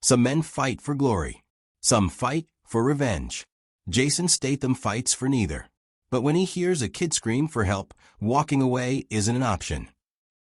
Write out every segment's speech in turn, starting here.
Some men fight for glory. Some fight for revenge. Jason Statham fights for neither. But when he hears a kid scream for help, walking away isn't an option.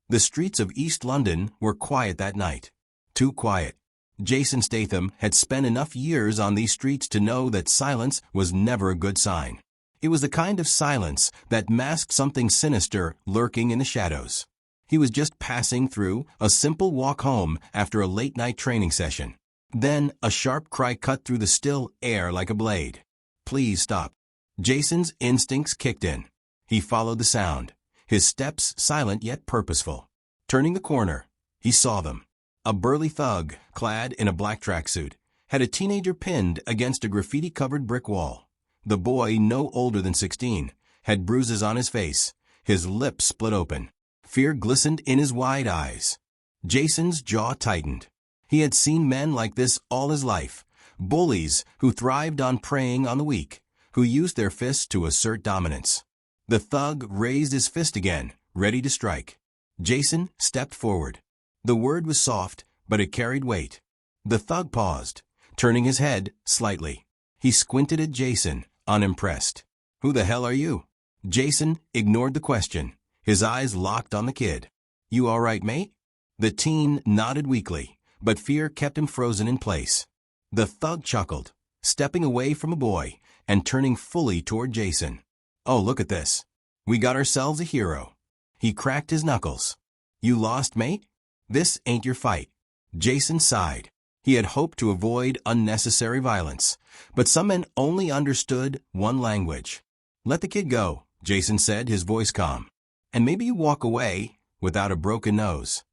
The streets of East London were quiet that night. Too quiet. Jason Statham had spent enough years on these streets to know that silence was never a good sign. It was the kind of silence that masked something sinister lurking in the shadows. He was just passing through a simple walk home after a late-night training session. Then a sharp cry cut through the still air like a blade. Please stop. Jason's instincts kicked in. He followed the sound, his steps silent yet purposeful. Turning the corner, he saw them. A burly thug, clad in a black tracksuit, had a teenager pinned against a graffiti-covered brick wall. The boy, no older than 16, had bruises on his face, his lips split open. Fear glistened in his wide eyes. Jason's jaw tightened. He had seen men like this all his life, bullies who thrived on preying on the weak, who used their fists to assert dominance. The thug raised his fist again, ready to strike. Jason stepped forward. The word was soft, but it carried weight. The thug paused, turning his head slightly. He squinted at Jason, unimpressed. Who the hell are you? Jason ignored the question, his eyes locked on the kid. You all right, mate? The teen nodded weakly, but fear kept him frozen in place. The thug chuckled, stepping away from a boy and turning fully toward Jason. Oh, look at this. We got ourselves a hero. He cracked his knuckles. You lost, mate? This ain't your fight. Jason sighed. He had hoped to avoid unnecessary violence, but some men only understood one language. Let the kid go, Jason said, his voice calm. And maybe you walk away without a broken nose.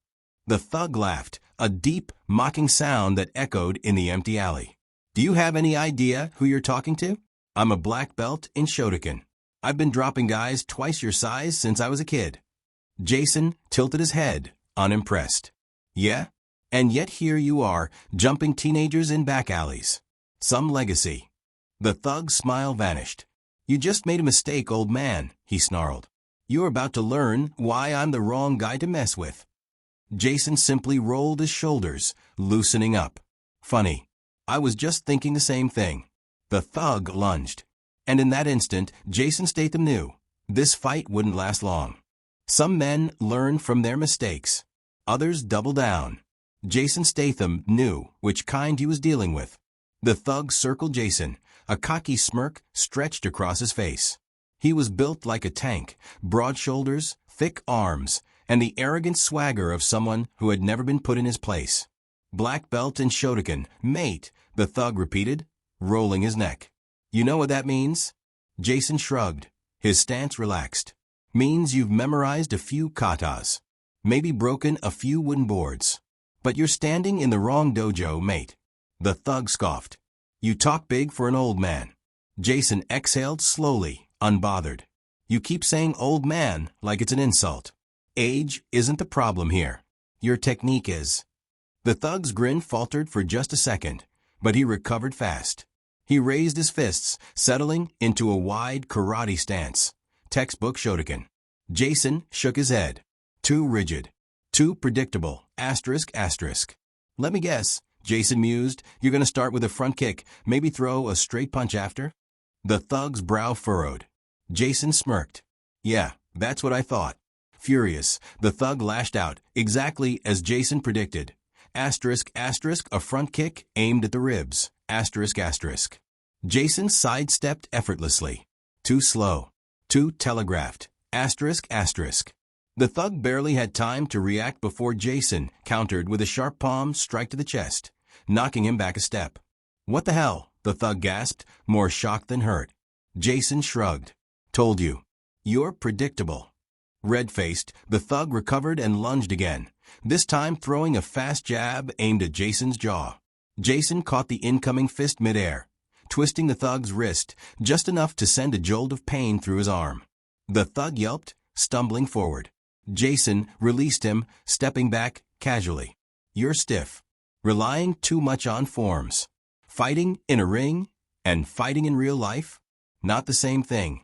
The thug laughed, a deep, mocking sound that echoed in the empty alley. Do you have any idea who you're talking to? I'm a black belt in Shotokan. I've been dropping guys twice your size since I was a kid. Jason tilted his head, unimpressed. Yeah? And yet here you are, jumping teenagers in back alleys. Some legacy. The thug's smile vanished. You just made a mistake, old man, he snarled. You're about to learn why I'm the wrong guy to mess with. Jason simply rolled his shoulders, loosening up. Funny. I was just thinking the same thing. The thug lunged. And in that instant, Jason Statham knew this fight wouldn't last long. Some men learn from their mistakes. Others double down. Jason Statham knew which kind he was dealing with. The thug circled Jason, a cocky smirk stretched across his face. He was built like a tank, broad shoulders, thick arms, and the arrogant swagger of someone who had never been put in his place. Black belt in Shotokan, mate, the thug repeated, rolling his neck. You know what that means? Jason shrugged, his stance relaxed. Means you've memorized a few katas. Maybe broken a few wooden boards. But you're standing in the wrong dojo, mate. The thug scoffed. You talk big for an old man. Jason exhaled slowly, unbothered. You keep saying old man like it's an insult. Age isn't the problem here. Your technique is. The thug's grin faltered for just a second, but he recovered fast. He raised his fists, settling into a wide karate stance. Textbook Shotokan. Jason shook his head. Too rigid. Too predictable. Asterisk. Let me guess, Jason mused. You're going to start with a front kick, maybe throw a straight punch after? The thug's brow furrowed. Jason smirked. Yeah, that's what I thought. Furious, the thug lashed out, exactly as Jason predicted. Asterisk, a front kick aimed at the ribs. Asterisk. Jason sidestepped effortlessly. Too slow. Too telegraphed. Asterisk. The thug barely had time to react before Jason countered with a sharp palm strike to the chest, knocking him back a step. What the hell? The thug gasped, more shocked than hurt. Jason shrugged. Told you. You're predictable. Red-faced, the thug recovered and lunged again, this time throwing a fast jab aimed at Jason's jaw. Jason caught the incoming fist midair, twisting the thug's wrist just enough to send a jolt of pain through his arm. The thug yelped, stumbling forward. Jason released him, stepping back casually. You're stiff. Relying too much on forms. Fighting in a ring and fighting in real life? Not the same thing.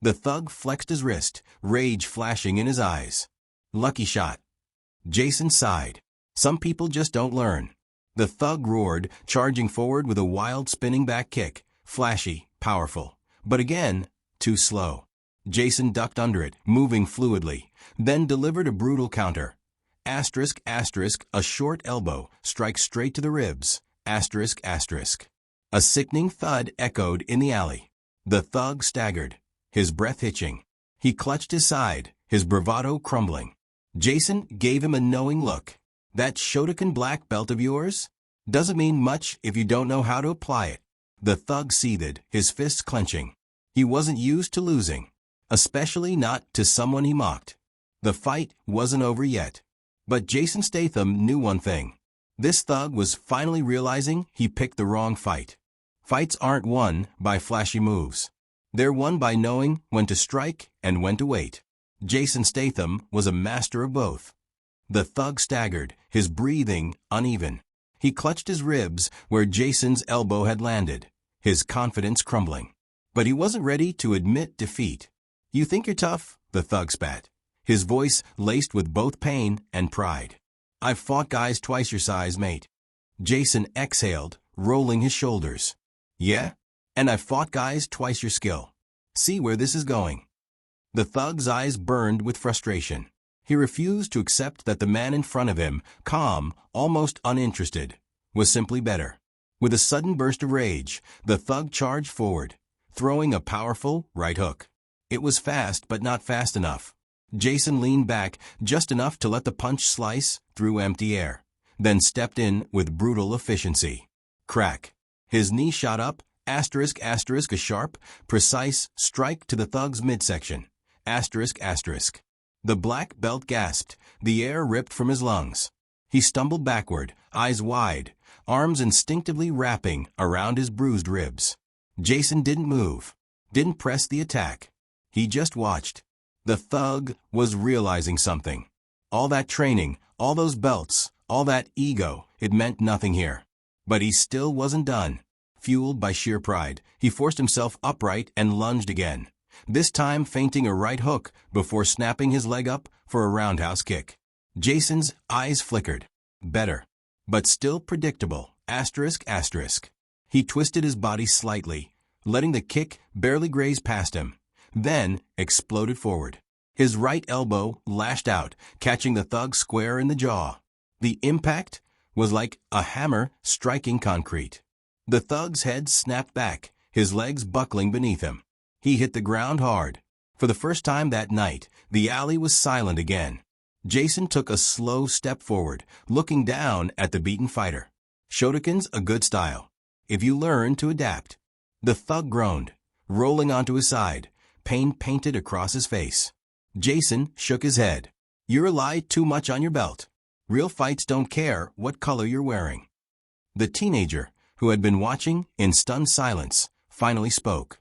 The thug flexed his wrist, rage flashing in his eyes. Lucky shot. Jason sighed. Some people just don't learn. The thug roared, charging forward with a wild spinning back kick, flashy, powerful, but again, too slow. Jason ducked under it, moving fluidly, then delivered a brutal counter. Asterisk, asterisk, a short elbow, strike straight to the ribs, asterisk, asterisk. A sickening thud echoed in the alley. The thug staggered, his breath hitching. He clutched his side, his bravado crumbling. Jason gave him a knowing look. That Shotokan black belt of yours? Doesn't mean much if you don't know how to apply it. The thug seethed, his fists clenching. He wasn't used to losing, especially not to someone he mocked. The fight wasn't over yet. But Jason Statham knew one thing. This thug was finally realizing he picked the wrong fight. Fights aren't won by flashy moves. They're won by knowing when to strike and when to wait. Jason Statham was a master of both. The thug staggered, his breathing uneven. He clutched his ribs where Jason's elbow had landed, his confidence crumbling. But he wasn't ready to admit defeat. "You think you're tough?" the thug spat, his voice laced with both pain and pride. "I've fought guys twice your size, mate." Jason exhaled, rolling his shoulders. "Yeah? And I've fought guys twice your skill. See where this is going." The thug's eyes burned with frustration. He refused to accept that the man in front of him, calm, almost uninterested, was simply better. With a sudden burst of rage, the thug charged forward, throwing a powerful right hook. It was fast, but not fast enough. Jason leaned back just enough to let the punch slice through empty air, then stepped in with brutal efficiency. Crack. His knee shot up, asterisk, asterisk, a sharp, precise strike to the thug's midsection, asterisk, asterisk. The black belt gasped, the air ripped from his lungs. He stumbled backward, eyes wide, arms instinctively wrapping around his bruised ribs. Jason didn't move, didn't press the attack. He just watched. The thug was realizing something. All that training, all those belts, all that ego, it meant nothing here. But he still wasn't done. Fueled by sheer pride, he forced himself upright and lunged again, this time feinting a right hook before snapping his leg up for a roundhouse kick. Jason's eyes flickered. Better, but still predictable, asterisk, asterisk. He twisted his body slightly, letting the kick barely graze past him, then exploded forward. His right elbow lashed out, catching the thug square in the jaw. The impact was like a hammer striking concrete. The thug's head snapped back, his legs buckling beneath him. He hit the ground hard. For the first time that night, the alley was silent again. Jason took a slow step forward, looking down at the beaten fighter. Shotokan's a good style, if you learn to adapt. The thug groaned, rolling onto his side, pain painted across his face. Jason shook his head. "You rely too much on your belt. Real fights don't care what color you're wearing." The teenager, who had been watching in stunned silence, finally spoke.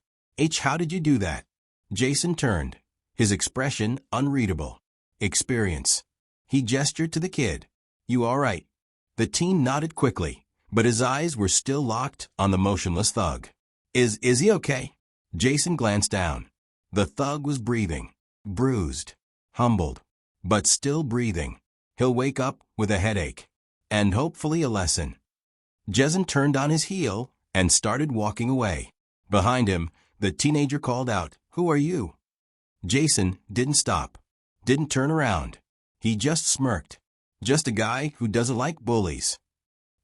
"How did you do that?" Jason turned, his expression unreadable. "Experience." He gestured to the kid. "You all right?" The teen nodded quickly, but his eyes were still locked on the motionless thug. Is he okay?" Jason glanced down. The thug was breathing, bruised, humbled, but still breathing. "He'll wake up with a headache. And hopefully a lesson." Jason turned on his heel and started walking away. Behind him, the teenager called out, "Who are you?" Jason didn't stop, didn't turn around. He just smirked. "Just a guy who doesn't like bullies."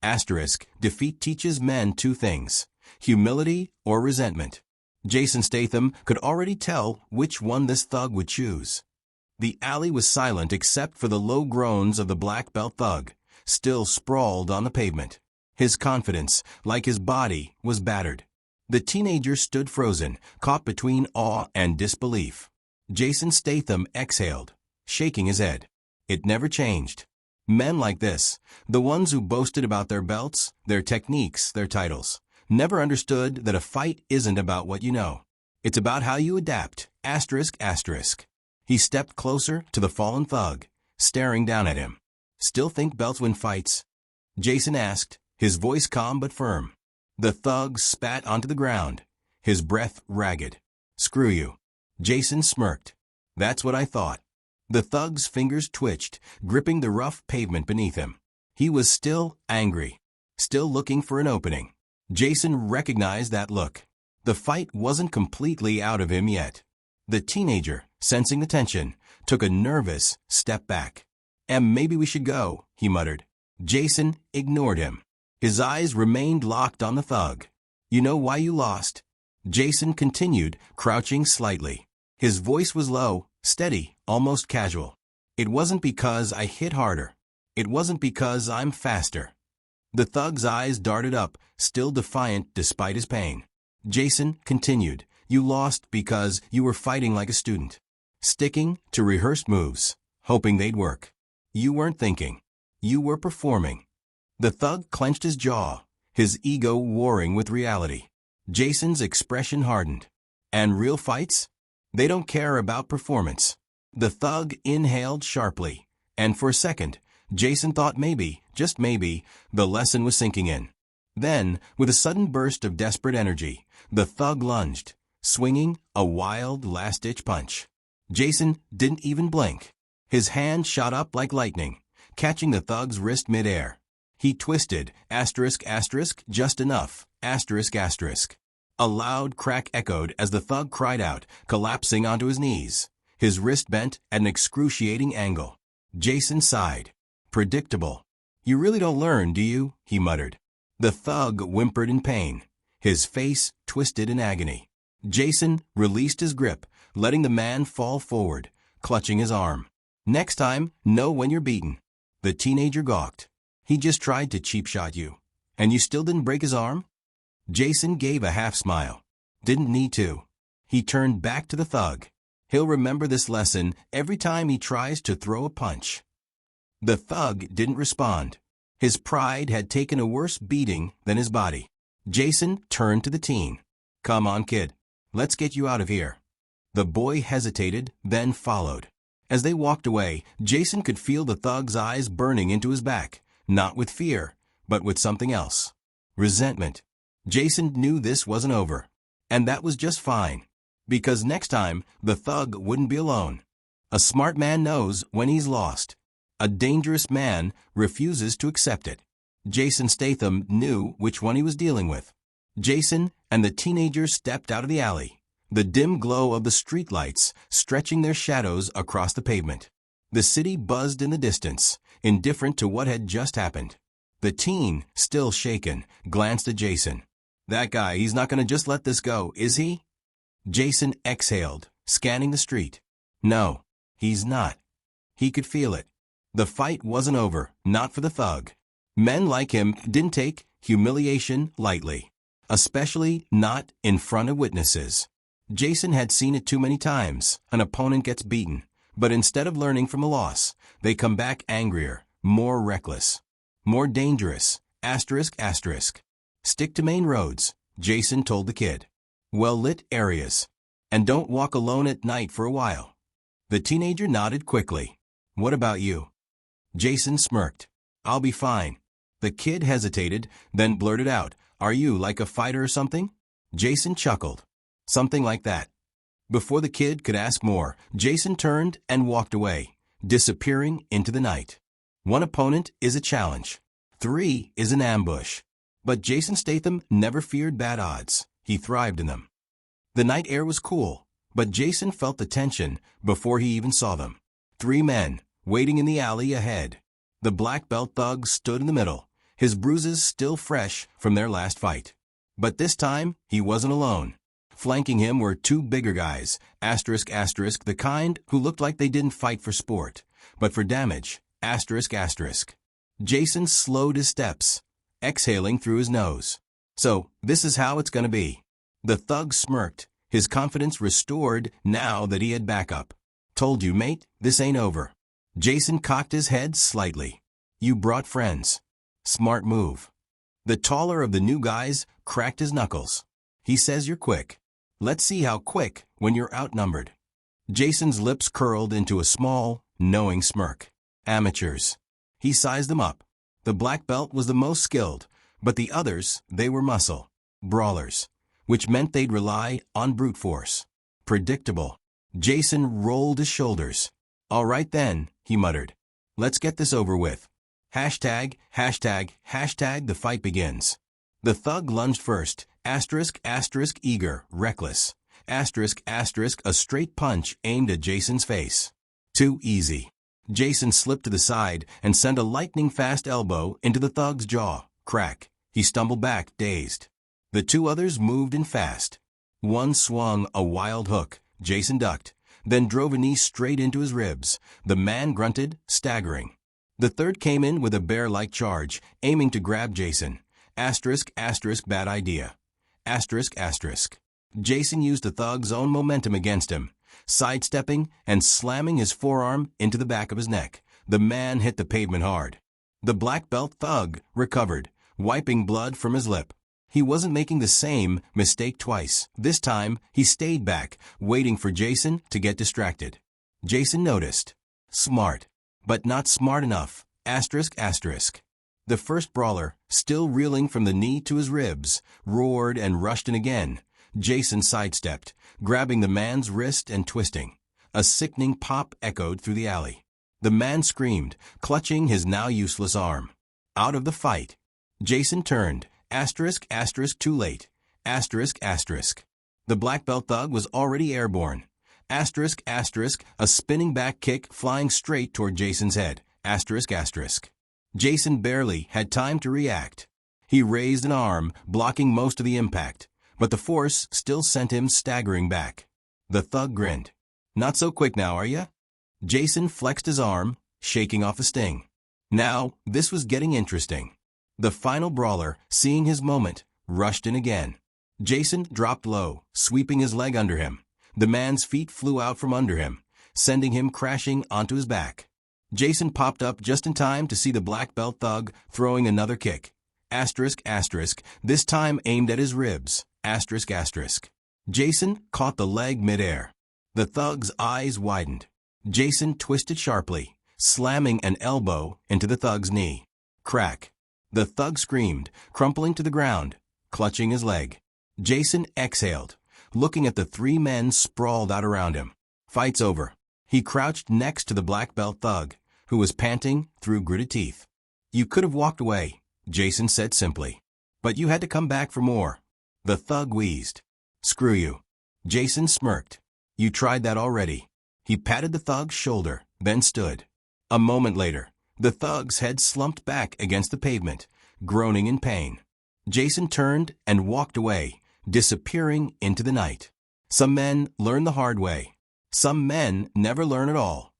Asterisk, defeat teaches men two things, humility or resentment. Jason Statham could already tell which one this thug would choose. The alley was silent except for the low groans of the black belt thug, still sprawled on the pavement. His confidence, like his body, was battered. The teenager stood frozen, caught between awe and disbelief. Jason Statham exhaled, shaking his head. It never changed. Men like this, the ones who boasted about their belts, their techniques, their titles, never understood that a fight isn't about what you know. It's about how you adapt, asterisk, asterisk. He stepped closer to the fallen thug, staring down at him. "Still think belts win fights?" Jason asked, his voice calm but firm. The thug spat onto the ground, his breath ragged. "Screw you." Jason smirked. "That's what I thought." The thug's fingers twitched, gripping the rough pavement beneath him. He was still angry, still looking for an opening. Jason recognized that look. The fight wasn't completely out of him yet. The teenager, sensing the tension, took a nervous step back. Maybe we should go," he muttered. Jason ignored him. His eyes remained locked on the thug. "You know why you lost?" Jason continued, crouching slightly. His voice was low, steady, almost casual. "It wasn't because I hit harder. It wasn't because I'm faster." The thug's eyes darted up, still defiant despite his pain. Jason continued, "You lost because you were fighting like a student, sticking to rehearsed moves, hoping they'd work. You weren't thinking. You were performing." The thug clenched his jaw, his ego warring with reality. Jason's expression hardened. "And real fights? They don't care about performance." The thug inhaled sharply, and for a second, Jason thought maybe, just maybe, the lesson was sinking in. Then, with a sudden burst of desperate energy, the thug lunged, swinging a wild last-ditch punch. Jason didn't even blink. His hand shot up like lightning, catching the thug's wrist midair. He twisted, just enough, A loud crack echoed as the thug cried out, collapsing onto his knees, his wrist bent at an excruciating angle. Jason sighed. "Predictable. You really don't learn, do you?" he muttered. The thug whimpered in pain, his face twisted in agony. Jason released his grip, letting the man fall forward, clutching his arm. "Next time, know when you're beaten." The teenager gawked. "He just tried to cheap-shot you. And you still didn't break his arm?" Jason gave a half-smile. "Didn't need to." He turned back to the thug. "He'll remember this lesson every time he tries to throw a punch." The thug didn't respond. His pride had taken a worse beating than his body. Jason turned to the teen. "Come on, kid. Let's get you out of here." The boy hesitated, then followed. As they walked away, Jason could feel the thug's eyes burning into his back, not with fear, but with something else. Resentment. Jason knew this wasn't over. And that was just fine. Because next time, the thug wouldn't be alone. A smart man knows when he's lost. A dangerous man refuses to accept it. Jason Statham knew which one he was dealing with. Jason and the teenager stepped out of the alley, the dim glow of the streetlights stretching their shadows across the pavement. The city buzzed in the distance, indifferent to what had just happened. The teen, still shaken, glanced at Jason. "That guy, he's not going to just let this go, is he?" Jason exhaled, scanning the street. "No, he's not." He could feel it. The fight wasn't over, not for the thug. Men like him didn't take humiliation lightly, especially not in front of witnesses. Jason had seen it too many times. An opponent gets beaten, but instead of learning from a loss, they come back angrier, more reckless, more dangerous. Stick to main roads, Jason told the kid. Well-lit areas. And don't walk alone at night for a while. The teenager nodded quickly. "What about you?" Jason smirked. "I'll be fine." The kid hesitated, then blurted out, "Are you like a fighter or something?" Jason chuckled. "Something like that." Before the kid could ask more, Jason turned and walked away, disappearing into the night. 1 opponent is a challenge. 3 is an ambush. But Jason Statham never feared bad odds. He thrived in them. The night air was cool, but Jason felt the tension before he even saw them. 3 men, waiting in the alley ahead. The black belt thug stood in the middle, his bruises still fresh from their last fight. But this time, he wasn't alone. Flanking him were 2 bigger guys, ***, the kind who looked like they didn't fight for sport, but for damage, ***. Jason slowed his steps, exhaling through his nose. "So, this is how it's gonna be." The thug smirked, his confidence restored now that he had backup. "Told you, mate, this ain't over." Jason cocked his head slightly. "You brought friends." "Smart move." The taller of the new guys cracked his knuckles. "He says you're quick. Let's see how quick when you're outnumbered." Jason's lips curled into a small, knowing smirk. Amateurs. He sized them up. The black belt was the most skilled, but the others, they were muscle. Brawlers. Which meant they'd rely on brute force. Predictable. Jason rolled his shoulders. "All right then," he muttered. "Let's get this over with." Hashtag, hashtag, hashtag the fight begins. The thug lunged first, asterisk, asterisk, eager, reckless. Asterisk, asterisk, a straight punch aimed at Jason's face. Too easy. Jason slipped to the side and sent a lightning-fast elbow into the thug's jaw. Crack. He stumbled back, dazed. The two others moved in fast. One swung a wild hook. Jason ducked, then drove a knee straight into his ribs. The man grunted, staggering. The third came in with a bear-like charge, aiming to grab Jason. Asterisk, asterisk, bad idea. Asterisk, asterisk. Jason used the thug's own momentum against him, sidestepping and slamming his forearm into the back of his neck. The man hit the pavement hard. The black belt thug recovered, wiping blood from his lip. He wasn't making the same mistake twice. This time, he stayed back, waiting for Jason to get distracted. Jason noticed. Smart, but not smart enough. Asterisk, asterisk. The first brawler, still reeling from the knee to his ribs, roared and rushed in again. Jason sidestepped, grabbing the man's wrist and twisting. A sickening pop echoed through the alley. The man screamed, clutching his now useless arm. Out of the fight. Jason turned. Asterisk, asterisk, too late. Asterisk, asterisk. The black belt thug was already airborne. Asterisk, asterisk, a spinning back kick flying straight toward Jason's head. Asterisk, asterisk. Jason barely had time to react. He raised an arm, blocking most of the impact, but the force still sent him staggering back. The thug grinned. Not so quick now, are ya? Jason flexed his arm, shaking off the sting. Now, this was getting interesting. The final brawler, seeing his moment, rushed in again. Jason dropped low, sweeping his leg under him. The man's feet flew out from under him, sending him crashing onto his back. Jason popped up just in time to see the black belt thug throwing another kick. Asterisk, asterisk, this time aimed at his ribs. Asterisk, asterisk. Jason caught the leg midair. The thug's eyes widened. Jason twisted sharply, slamming an elbow into the thug's knee. Crack. The thug screamed, crumpling to the ground, clutching his leg. Jason exhaled, looking at the three men sprawled out around him. Fight's over. He crouched next to the black belt thug, who was panting through gritted teeth. You could have walked away, Jason said simply. But you had to come back for more. The thug wheezed. Screw you. Jason smirked. You tried that already. He patted the thug's shoulder, then stood. A moment later, the thug's head slumped back against the pavement, groaning in pain. Jason turned and walked away, disappearing into the night. Some men learn the hard way. Some men never learn at all.